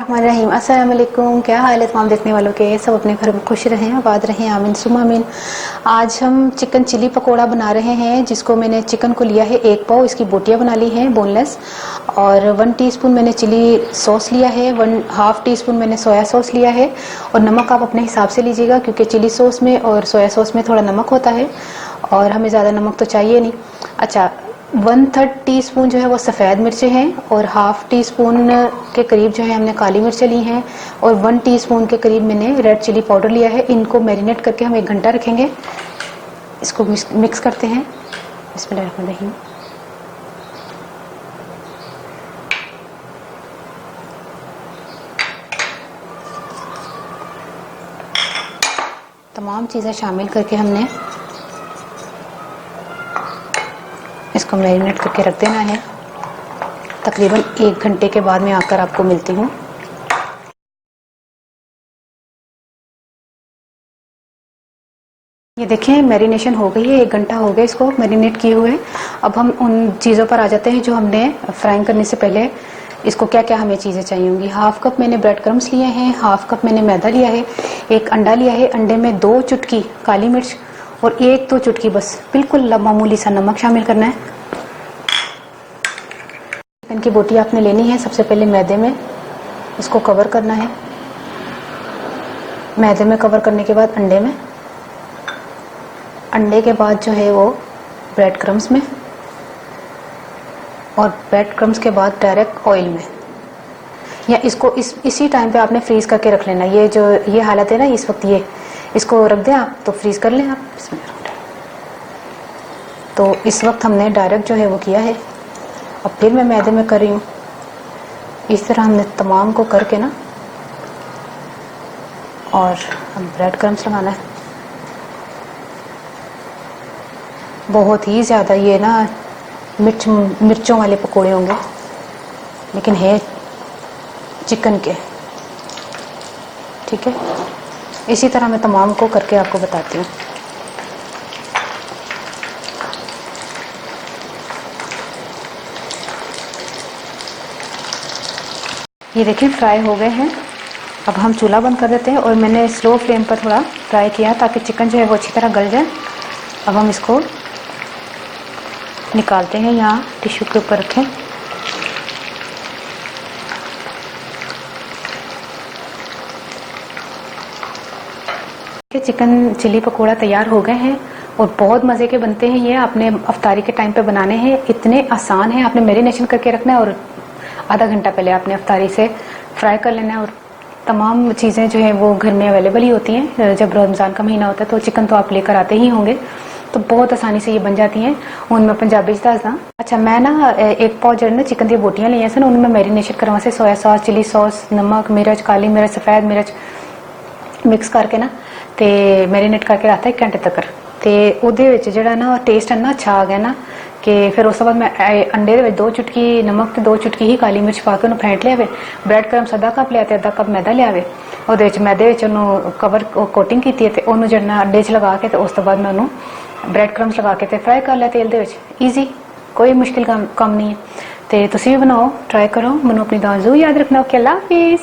रहीम अस्सलाम वालेकुम। क्या हाल है तमाम देखने वालों के? सब अपने घर में खुश रहें, आबाद रहें, आमीन सुम्मा आमीन। आज हम चिकन चिली पकोड़ा बना रहे हैं, जिसको मैंने चिकन को लिया है 1 पाव, इसकी बोटियां बना ली हैं बोनलेस, और 1 टीस्पून मैंने चिली सॉस लिया है, 1/2 टीस्पून मैंने सोया सॉस लिया है। और नमक आप अपने हिसाब से लीजिएगा, क्योंकि चिली सॉस में और सोया सॉस में थोड़ा नमक होता है और हमें ज़्यादा नमक तो चाहिए नहीं। अच्छा, 1/3 टीस्पून जो है वो सफ़ेद मिर्चें हैं, और 1/2 टीस्पून के करीब जो है हमने काली मिर्चें ली हैं, और 1 टीस्पून के करीब मैंने रेड चिली पाउडर लिया है। इनको मैरिनेट करके हम 1 घंटा रखेंगे। इसको मिक्स करते हैं। बिस्मिल्लाहिर्रहमानिर्रहीम। तमाम चीज़ें शामिल करके हमने इसको मैरिनेट करके रख देना है। तकरीबन 1 घंटे के बाद मैं आकर आपको मिलती हूँ। ये देखें, मैरिनेशन हो गई है, 1 घंटा हो गया इसको मैरिनेट किए हुए। अब हम उन चीज़ों पर आ जाते हैं जो हमने फ्राइंग करने से पहले इसको क्या क्या हमें चीज़ें चाहिए होंगी। 1/2 कप मैंने ब्रेड क्रम्स लिए हैं, 1/2 कप मैंने मैदा लिया है, 1 अंडा लिया है, अंडे में 2 चुटकी काली मिर्च और 1-2 चुटकी बस बिल्कुल मामूली सा नमक शामिल करना है। चिकन की बोटी आपने लेनी है। सबसे पहले मैदे में इसको कवर करना है, मैदे में कवर करने के बाद अंडे में, अंडे के बाद जो है वो ब्रेड क्रम्स में, और ब्रेड क्रम्स के बाद डायरेक्ट ऑयल में, या इसको इसी टाइम पे आपने फ्रीज करके रख लेना। ये जो ये हालत है ना इस वक्त, ये इसको रख दें आप तो फ्रीज कर लें आप। तो इस वक्त हमने डायरेक्ट जो है वो किया है। अब फिर मैं मैदे में कर रही हूँ। इस तरह हमने तमाम को करके ना, और हम ब्रेड क्रम्स लगाना है। बहुत ही ज़्यादा ये ना मिर्चों वाले पकोड़े होंगे, लेकिन है चिकन के, ठीक है। इसी तरह मैं तमाम को करके आपको बताती हूँ। ये देखिए फ्राई हो गए हैं। अब हम चूल्हा बंद कर देते हैं, और मैंने स्लो फ्लेम पर थोड़ा फ्राई किया ताकि चिकन जो है वो अच्छी तरह गल जाए। अब हम इसको निकालते हैं, यहाँ टिश्यू के ऊपर रखें। चिकन चिली पकोड़ा तैयार हो गए हैं, और बहुत मज़े के बनते हैं ये। आपने अफ्तारी के टाइम पे बनाने हैं, इतने आसान है। आपने मैरिनेशन करके रखना है, और आधा घंटा पहले आपने अफ्तारी से फ्राई कर लेना है। और तमाम चीज़ें जो है वो घर में अवेलेबल ही होती हैं। जब रमज़ान का महीना होता है तो चिकन तो आप लेकर आते ही होंगे, तो बहुत आसानी से ये बन जाती हैं। उनमें पंजाबी दासना। अच्छा, मैं ना 1 पाव जो है ना चिकन की बोटियां ली हैं, उनमें मैरिनेशन करवा से सोया सॉस, चिली सॉस, नमक, मिर्च, काली मिर्च, सफ़ेद मिर्च मिक्स करके ना ते मैरिनेट करके रखता 1 घंटे तक। ते ਉਹਦੇ ਵਿੱਚ ਜਿਹੜਾ ਨਾ ਟੇਸਟ ਇੰਨਾ ਅੱਛਾ ਆ ਗਿਆ ਨਾ कि फिर उस बाद मैं अंडे ਦੇ ਵਿੱਚ 2 ਚੁਟਕੀ नमक ਤੇ 2 ਚੁਟਕੀ ਹੀ ਕਾਲੀ ਮਿਰਚ ਪਾ ਕੇ ਉਹਨੂੰ ਫੈਂਟ ਲਿਆਵੇ। ਬ੍ਰੈਡ ਕਰਮ ਅੱਧਾ ਕੱਪ ਲਿਆ ਤੇ ਅੱਧਾ ਕੱਪ ਮੈਦਾ ਲਿਆਵੇ। ਉਹਦੇ ਵਿੱਚ ਮੈਦੇ ਵਿੱਚ ਉਹਨੂੰ ਕਵਰ ਕੋਟਿੰਗ ਕੀਤੀ ਹੈ, ਤੇ ਉਹਨੂੰ ਜਿਹੜਾ ਅੰਡੇ 'ਚ ਲਗਾ ਕੇ ਤੇ ਉਸ ਤੋਂ ਬਾਅਦ ਮੈਂ ਉਹਨੂੰ ਬ੍ਰੈਡ ਕਰਮਸ ਲਗਾ ਕੇ ਤੇ ਫਰਾਈ ਕਰ ਲਿਆ ਤੇਲ ਦੇ ਵਿੱਚ। ਈਜ਼ੀ, ਕੋਈ ਮੁਸ਼ਕਿਲ ਕੰਮ ਨਹੀਂ ਹੈ। ਤੇ ਤੁਸੀਂ ਵੀ ਬਣਾਓ, ਟਰਾਈ ਕਰੋ। ਮੈਨੂੰ ਆਪਣੀ ਦੁਆ ਜ਼ਰੂਰ ਯਾਦ ਰੱਖਣਾ। ਓਕੇ, ਅੱਲਾ ਹਾਫਿਜ਼।